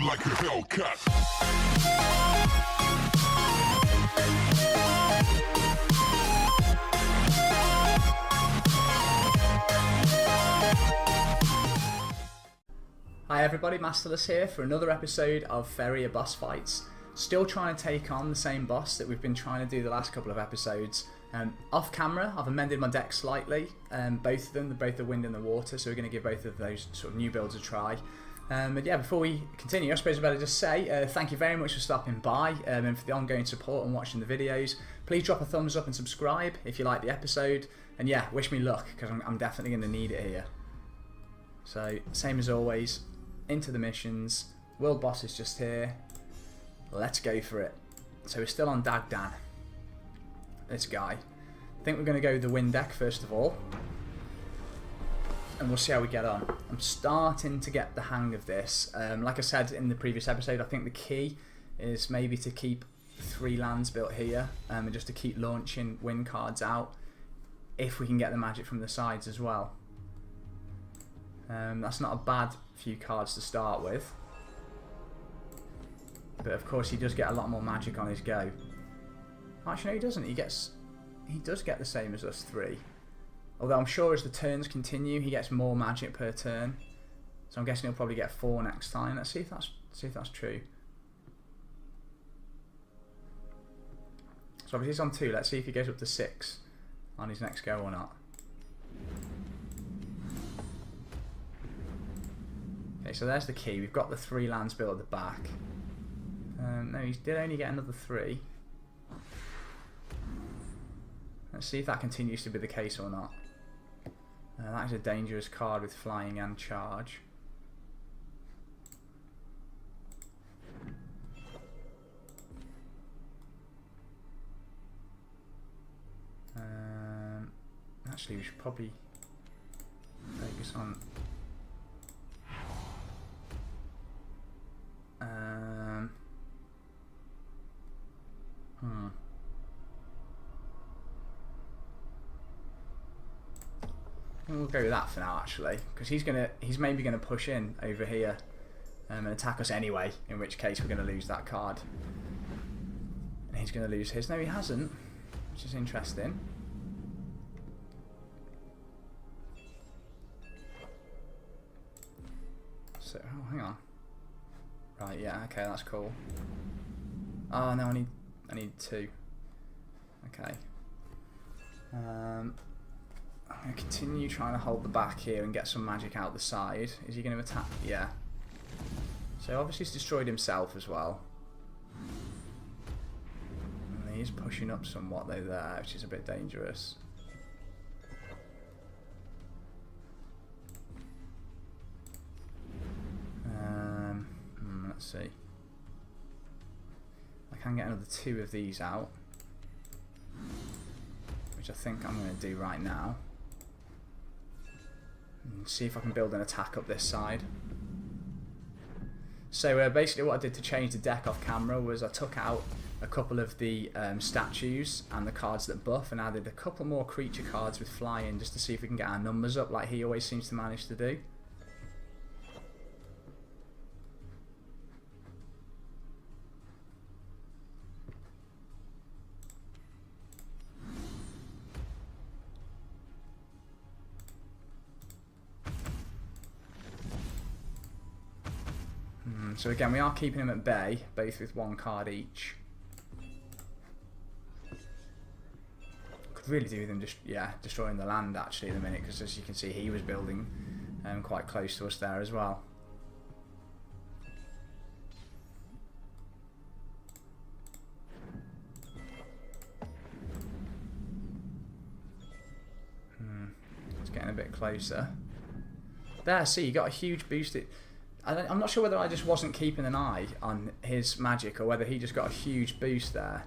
like a Hellcat. Hi everybody, Masterless here for another episode of Faeria boss fights. Still trying to take on the same boss that we've been trying to do the last couple of episodes. Off camera, I've amended my deck slightly. Both of them, both the wind and the water, so we're going to give both of those sort of new builds a try. But yeah, before we continue, I suppose I better just say thank you very much for stopping by and for the ongoing support and watching the videos. Please drop a thumbs up and subscribe if you like the episode. And yeah, wish me luck, because I'm definitely going to need it here. So, same as always, into the missions. World boss is just here. Let's go for it. So we're still on Dagdan. This guy. I think we're going to go with the wind deck first of all. And we'll see how we get on. I'm starting to get the hang of this. Like I said in the previous episode, I think the key is maybe to keep 3 lands built here. And just to keep launching wind cards out. If we can get the magic from the sides as well. That's not a bad few cards to start with. But of course he does get a lot more magic on his go. Actually no, he doesn't. He does get the same as us 3. Although I'm sure as the turns continue he gets more magic per turn. So I'm guessing he'll probably get 4 next time. Let's see if that's true. So obviously he's on 2. Let's see if he goes up to 6 on his next go or not. Okay, so there's the key. We've got the 3 lands built at the back. No, he did only get another 3. Let's see if that continues to be the case or not. That is a dangerous card with flying and charge. Actually, we should probably focus on... We'll go with that for now, actually, because he's maybe gonna push in over here and attack us anyway. In which case, we're gonna lose that card, and he's gonna lose his. No, he hasn't, which is interesting. So, oh, hang on. Right, yeah, okay, that's cool. Oh no, I need 2. Okay. I'm going to continue trying to hold the back here and get some magic out the side. Is he going to attack? Yeah. So obviously he's destroyed himself as well. And he's pushing up somewhat though there, which is a bit dangerous. Let's see. I can get another 2 of these out, which I think I'm going to do right now. And see if I can build an attack up this side. So basically what I did to change the deck off camera was I took out a couple of the statues and the cards that buff and added a couple more creature cards with flying just to see if we can get our numbers up like he always seems to manage to do. So again, we are keeping him at bay, both with 1 card each. Could really do with him just destroying the land actually at the minute, because as you can see, he was building quite close to us there as well. It's getting a bit closer. There, see, you got a huge boost. I'm not sure whether I just wasn't keeping an eye on his magic or whether he just got a huge boost there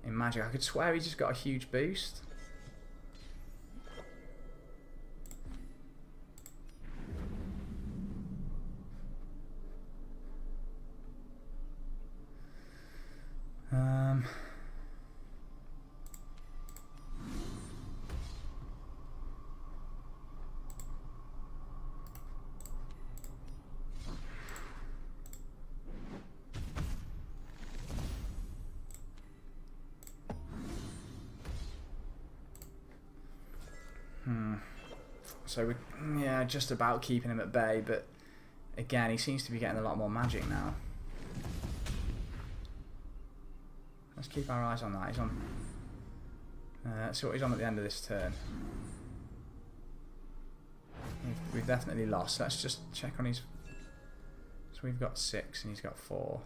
in magic. I could swear he just got a huge boost. So we're, yeah, just about keeping him at bay, but again, he seems to be getting a lot more magic now. Let's keep our eyes on that. He's on... let's see what he's on at the end of this turn. We've definitely lost. Let's just check on his... So we've got 6 and he's got 4.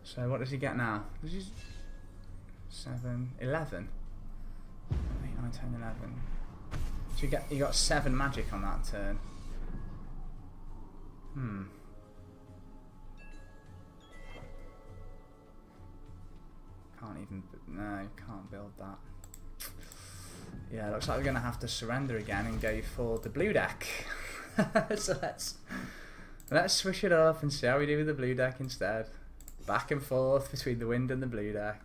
So what does he get now? This is 7, 11. 8, 9, 10, 11. So you got 7 magic on that turn. Can't even... No, can't build that. Yeah, looks like we're going to have to surrender again and go for the blue deck. So let's switch it up and see how we do with the blue deck instead. Back and forth between the wind and the blue deck.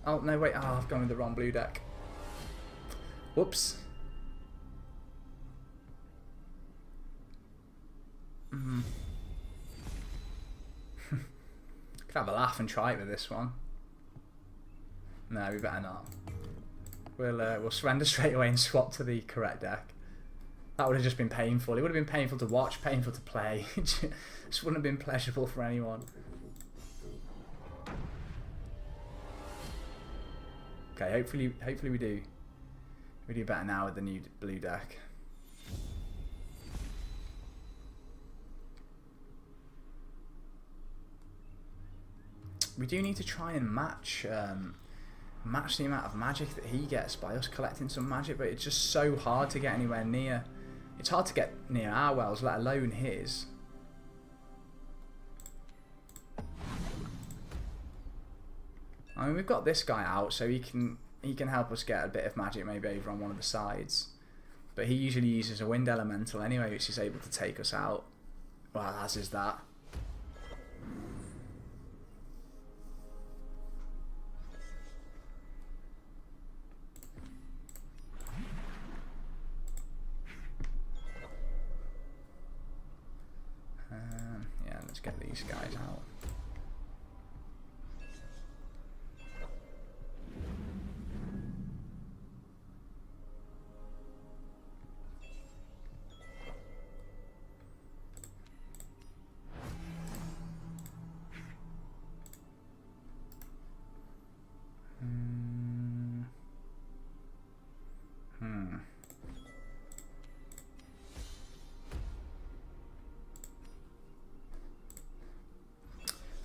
Oh, no, wait. Oh, I've gone with the wrong blue deck. Whoops. Could have a laugh and try it with this one. No, we better not. We'll surrender straight away and swap to the correct deck. That would have just been painful. It would have been painful to watch, painful to play. It just wouldn't have been pleasurable for anyone. Okay, hopefully we do better now with the new blue deck. We do need to try and match the amount of magic that he gets by us collecting some magic, but it's just so hard to get anywhere near. It's hard to get near our wells, let alone his. I mean, we've got this guy out, so he can help us get a bit of magic maybe over on one of the sides. But he usually uses a wind elemental anyway, which is able to take us out. Well, as is that. Yeah, let's get these guys out.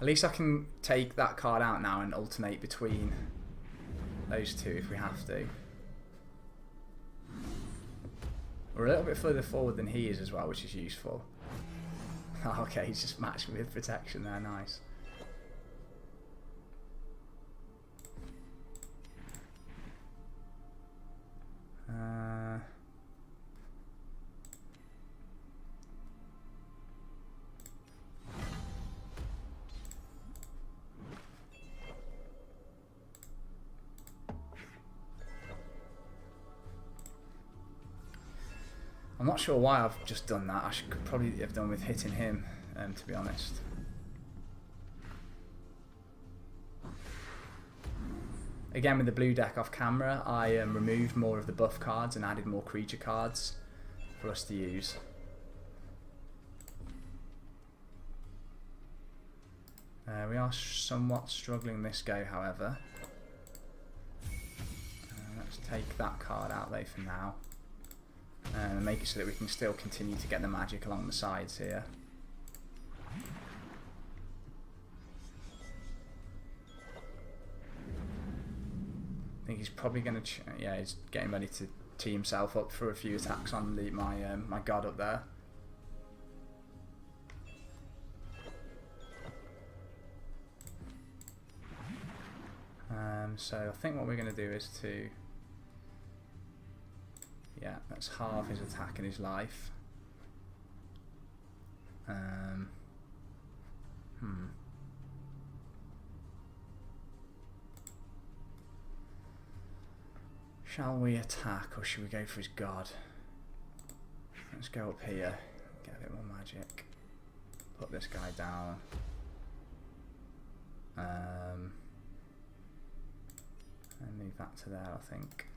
At least I can take that card out now and alternate between those two if we have to. We're a little bit further forward than he is as well, which is useful. Oh, okay, he's just matched me with protection there, nice. I'm not sure why I've just done that. I could probably have done with hitting him, to be honest. Again, with the blue deck off camera, I removed more of the buff cards and added more creature cards for us to use. We are somewhat struggling this go, however. Let's take that card out though for now. And make it so that we can still continue to get the magic along the sides here. I think he's probably going to... yeah, he's getting ready to tee himself up for a few attacks on my god up there. So I think what we're going to do is to... yeah, let's halve his attack and his life. Shall we attack or should we go for his god? Let's go up here, get a bit more magic. Put this guy down. And move that to there, I think.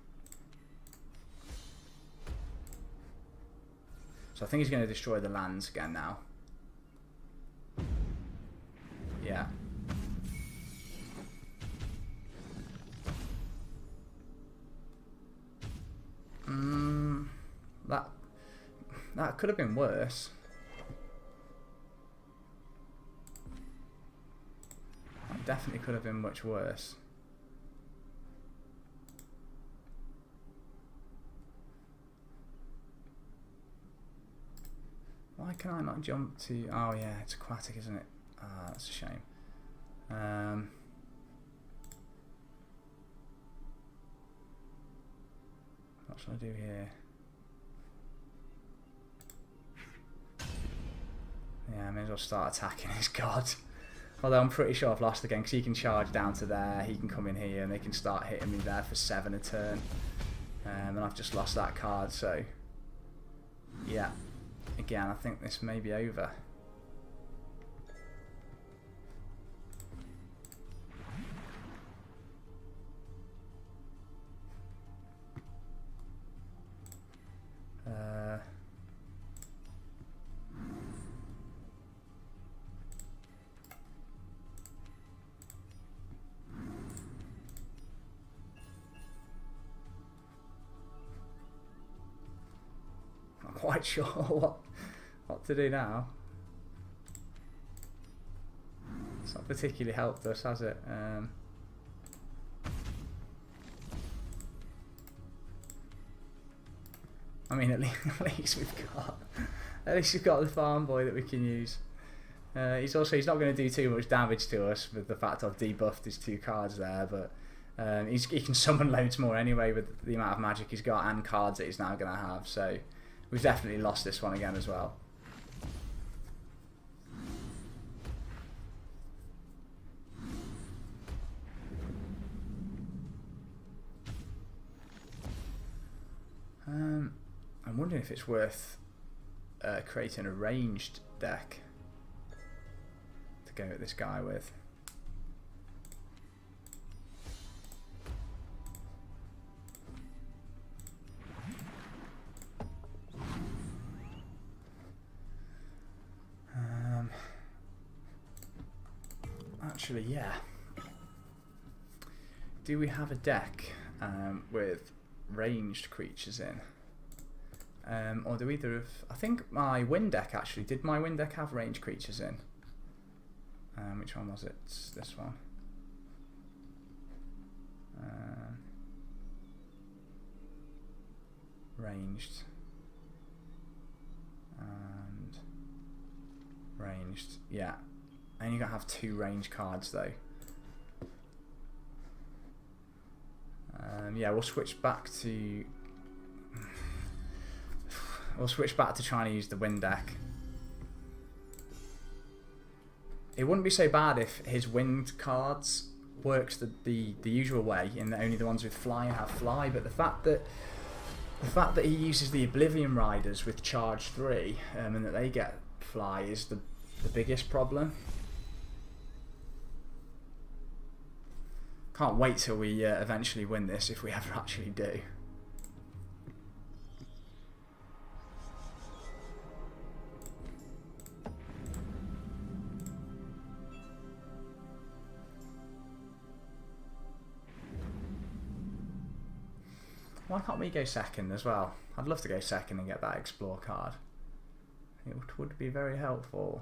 So I think he's going to destroy the lands again now. Yeah. That could have been worse. That definitely could have been much worse. Why can I not jump to... Oh yeah, it's aquatic, isn't it? Ah, that's a shame. What should I do here? Yeah, I may as well start attacking his god. Although I'm pretty sure I've lost again because he can charge down to there, he can come in here and they can start hitting me there for 7 a turn. And I've just lost that card, so... Yeah. Again, I think this may be over. Not quite sure what to do now. It's not particularly helped us, has it? I mean, at least we've got the farm boy that we can use. He's not going to do too much damage to us with the fact I've debuffed his 2 cards there, but he can summon loads more anyway with the amount of magic he's got and cards that he's now going to have. So we've definitely lost this one again as well. I'm wondering if it's worth creating a ranged deck to go at this guy with. Actually, yeah. Do we have a deck with ranged creatures in? Or do either of... I think my win deck actually... Did my win deck have ranged creatures in? Which one was it? It's this one. Ranged. And... Ranged. Yeah. And you gotta have 2 range cards though. Yeah, we'll switch back to... We'll switch back to trying to use the wind deck. It wouldn't be so bad if his wind cards works the usual way, in that only the ones with fly have fly, but the fact that he uses the Oblivion Riders with charge 3 and that they get fly is the biggest problem. Can't wait till we eventually win this, if we ever actually do. Why can't we go second as well? I'd love to go second and get that explore card. It would be very helpful.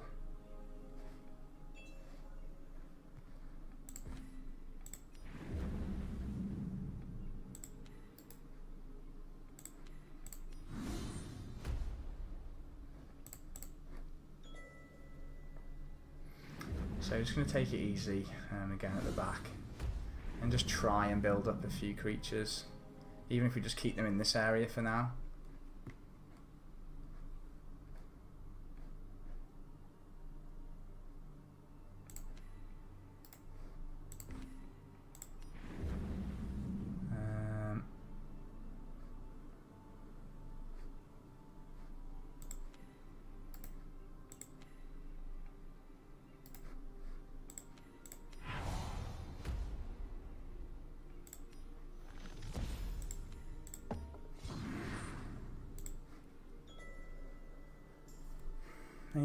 So just going to take it easy again at the back and just try and build up a few creatures, even if we just keep them in this area for now.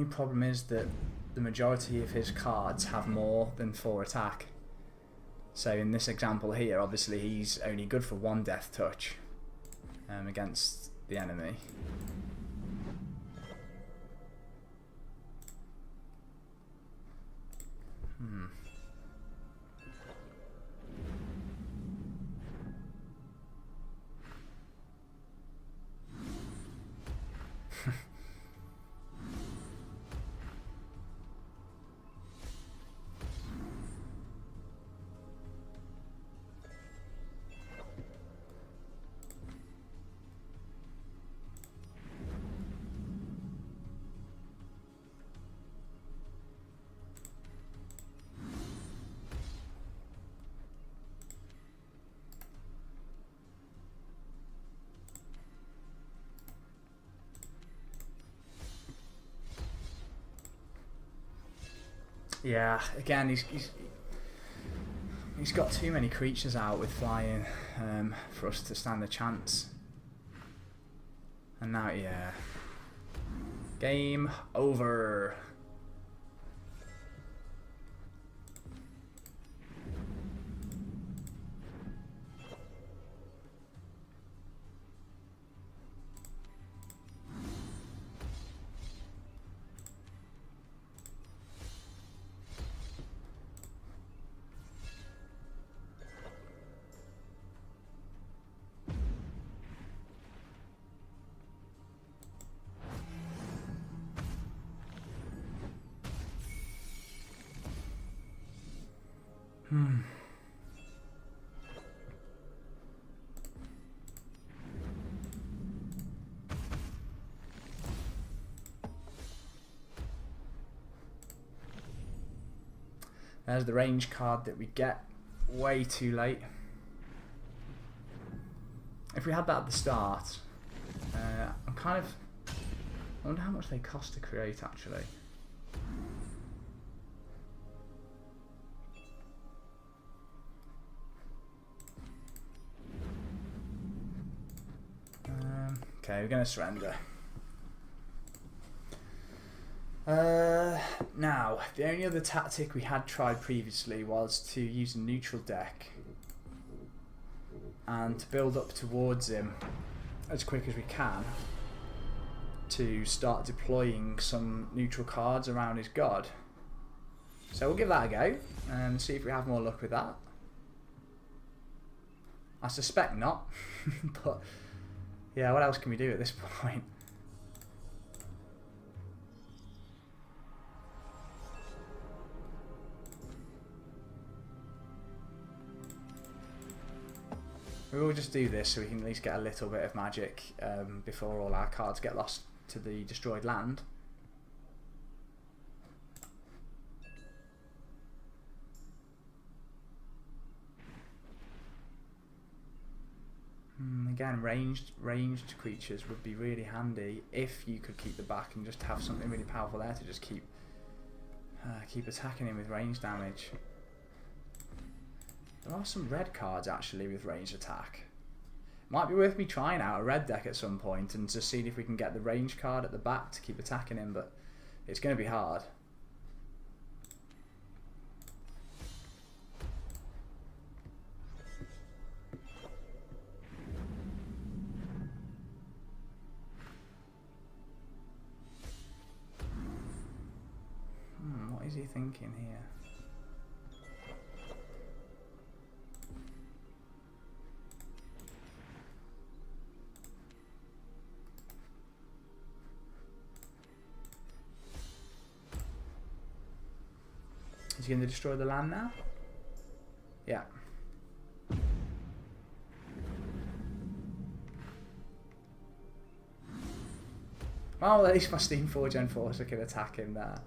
only problem is that the majority of his cards have more than 4 attack. So in this example here, obviously he's only good for 1 death touch against the enemy. Yeah, again, he's got too many creatures out with flying for us to stand a chance. And now, yeah, game over. There's the range card that we get way too late. If we had that at the start, I'm kind of... I wonder how much they cost to create, actually. Okay, we're going to surrender. Now, the only other tactic we had tried previously was to use a neutral deck and to build up towards him as quick as we can to start deploying some neutral cards around his god. So we'll give that a go and see if we have more luck with that. I suspect not, but yeah, what else can we do at this point? We will just do this so we can at least get a little bit of magic before all our cards get lost to the destroyed land. Again, ranged creatures would be really handy if you could keep the back and just have something really powerful there to just keep attacking him with range damage. There are some red cards actually with ranged attack. Might be worth me trying out a red deck at some point and just seeing if we can get the range card at the back to keep attacking him, but it's going to be hard. What is he thinking here? Is he going to destroy the land now? Yeah. Well, at least my Steam Forge Enforcer can attack him there.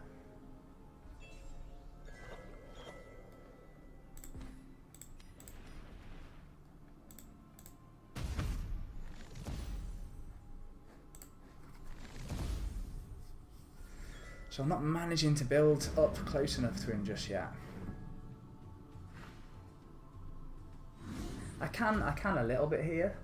So I'm not managing to build up close enough to him just yet. I can a little bit here.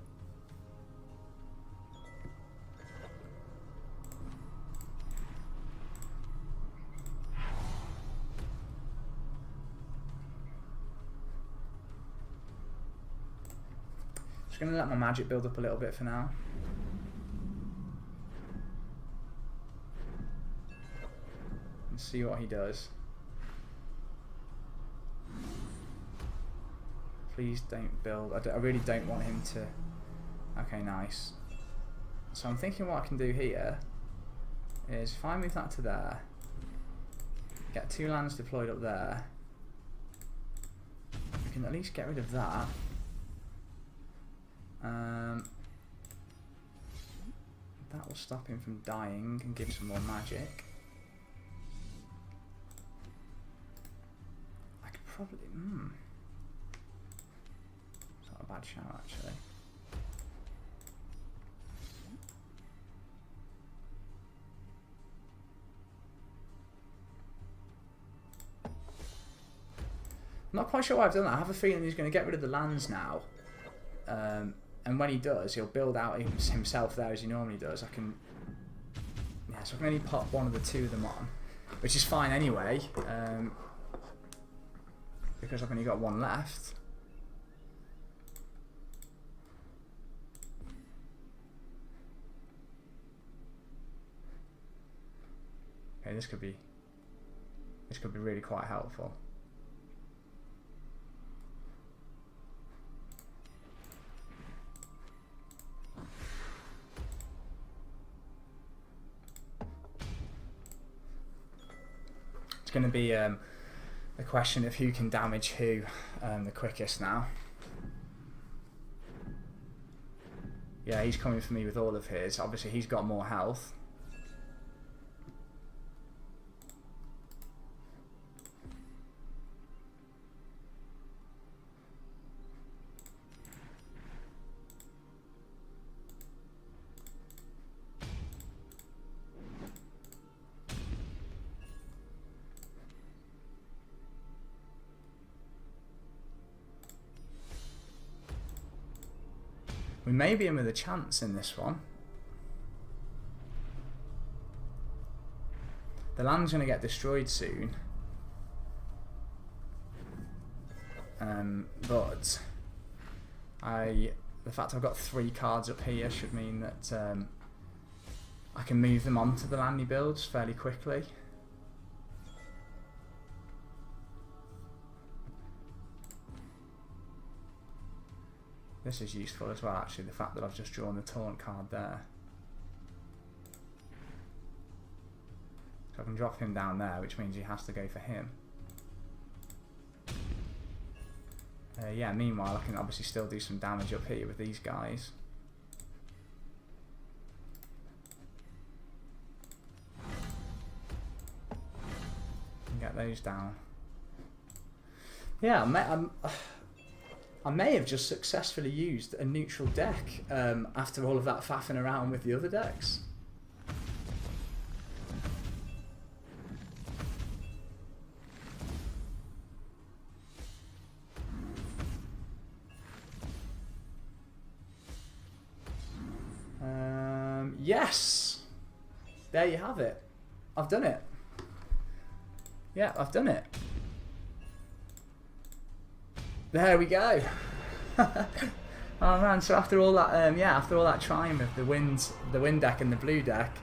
Just going to let my magic build up a little bit for now. And see what he does. Please don't build. I really don't want him to... Okay, nice. So I'm thinking what I can do here is if I move that to there, get 2 lands deployed up there, we can at least get rid of that. That will stop him from dying and give some more magic. I could probably... It's not a bad shout actually. I'm not quite sure why I've done that. I have a feeling he's going to get rid of the lands now. And when he does, he'll build out himself there as he normally does. Yeah, so I can only pop one of the 2 of them on, which is fine anyway, because I've only got 1 left. Okay, this could be really quite helpful. It's going to be a question of who can damage who the quickest now. Yeah, he's coming for me with all of his. Obviously, he's got more health. We may be in with a chance in this one. The land's going to get destroyed soon. But the fact I've got 3 cards up here should mean that I can move them onto the land he builds fairly quickly. This is useful as well, actually, the fact that I've just drawn the taunt card there. So I can drop him down there, which means he has to go for him. Yeah, meanwhile I can obviously still do some damage up here with these guys. And get those down. Yeah, I may have just successfully used a neutral deck after all of that faffing around with the other decks. Yes! There you have it. I've done it. Yeah, I've done it. There we go. Oh man! So after all that, after all that trying with the wind deck and the blue deck,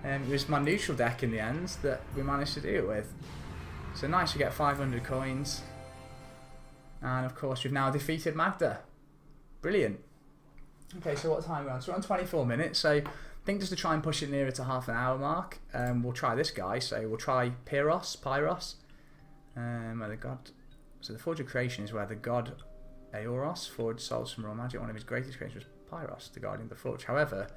it was my neutral deck in the end that we managed to do it with. So nice, we get 500 coins, and of course we've now defeated Magda. Brilliant. Okay, so what time are we on? So we're on 24 minutes. So I think just to try and push it nearer to half an hour mark, we'll try this guy. So we'll try Pyrhos. Where the god. So the Forge of Creation is where the god Aoros forged souls from raw magic. One of his greatest creations was Pyrhos, the guardian of the forge. However,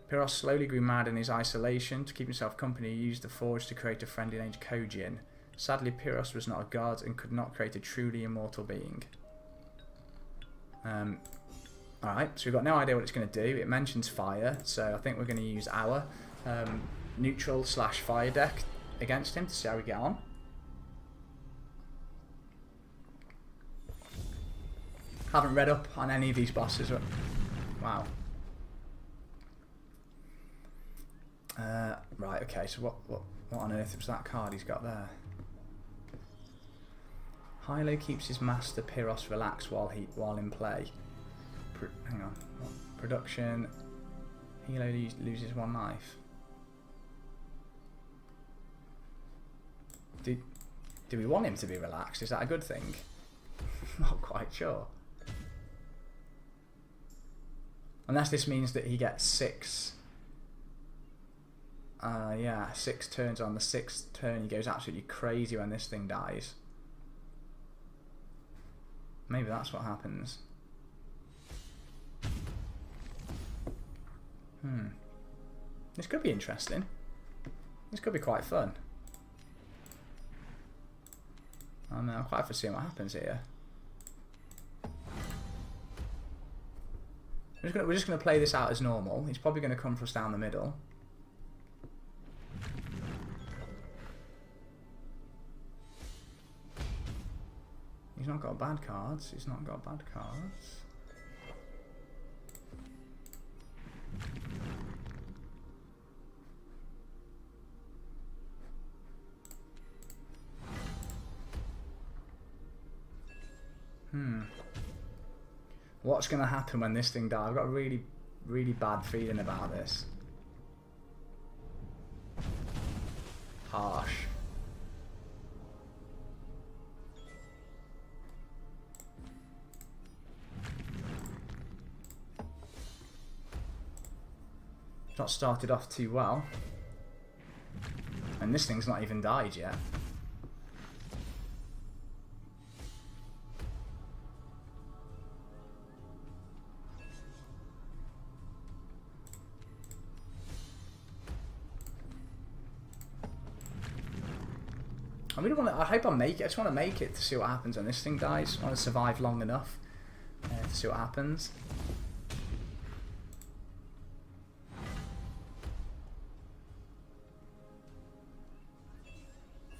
Pyrhos slowly grew mad in his isolation. To keep himself company, he used the forge to create a friendly named Kojin. Sadly, Pyrhos was not a god and could not create a truly immortal being. Alright, so we've got no idea what it's going to do. It mentions fire, so I think we're going to use our neutral / fire deck against him to see how we get on. Haven't read up on any of these bosses. Wow. Right, okay, so what on earth was that card he's got there? Hylo keeps his master Pyrhos relaxed while in play. hang on. What? Production. Hilo loses 1 life. Do we want him to be relaxed? Is that a good thing? Not quite sure. Unless this means that he gets 6. Yeah, 6 turns. On the 6th turn he goes absolutely crazy when this thing dies. Maybe that's what happens. This could be interesting. This could be quite fun. I'm quite for seeing what happens here. We're just going to play this out as normal. He's probably going to come for us down the middle. He's not got bad cards. He's not got bad cards. What's going to happen when this thing dies? I've got a really, really bad feeling about this. Harsh. It's not started off too well. And this thing's not even died yet. I really want to. I hope I make it. I just want to make it to see what happens when this thing dies. I want to survive long enough to see what happens.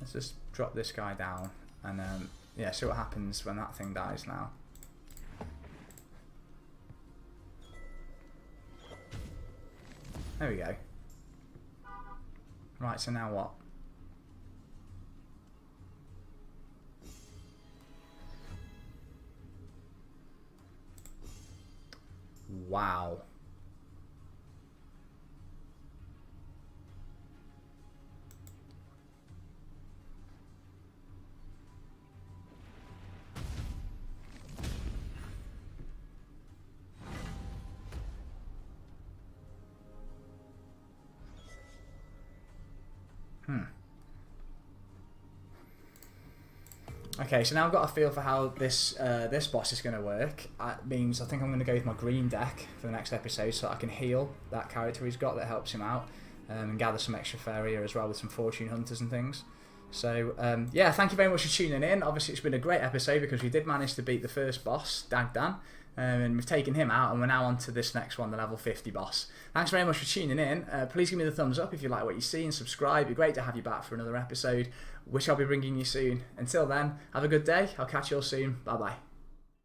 Let's just drop this guy down and yeah, see what happens when that thing dies now. There we go. Right, so now what? Wow. Okay, so now I've got a feel for how this this boss is going to work. That means I think I'm going to go with my green deck for the next episode so I can heal that character he's got that helps him out and gather some extra Faeria as well with some fortune hunters and things. So yeah, thank you very much for tuning in. Obviously it's been a great episode because we did manage to beat the first boss, Dagdan, and we've taken him out and we're now on to this next one, the level 50 boss. Thanks very much for tuning in. Please give me the thumbs up if you like what you see and subscribe. It'd be great to have you back for another episode, which I'll be bringing you soon. Until then, have a good day. I'll catch you all soon. Bye bye.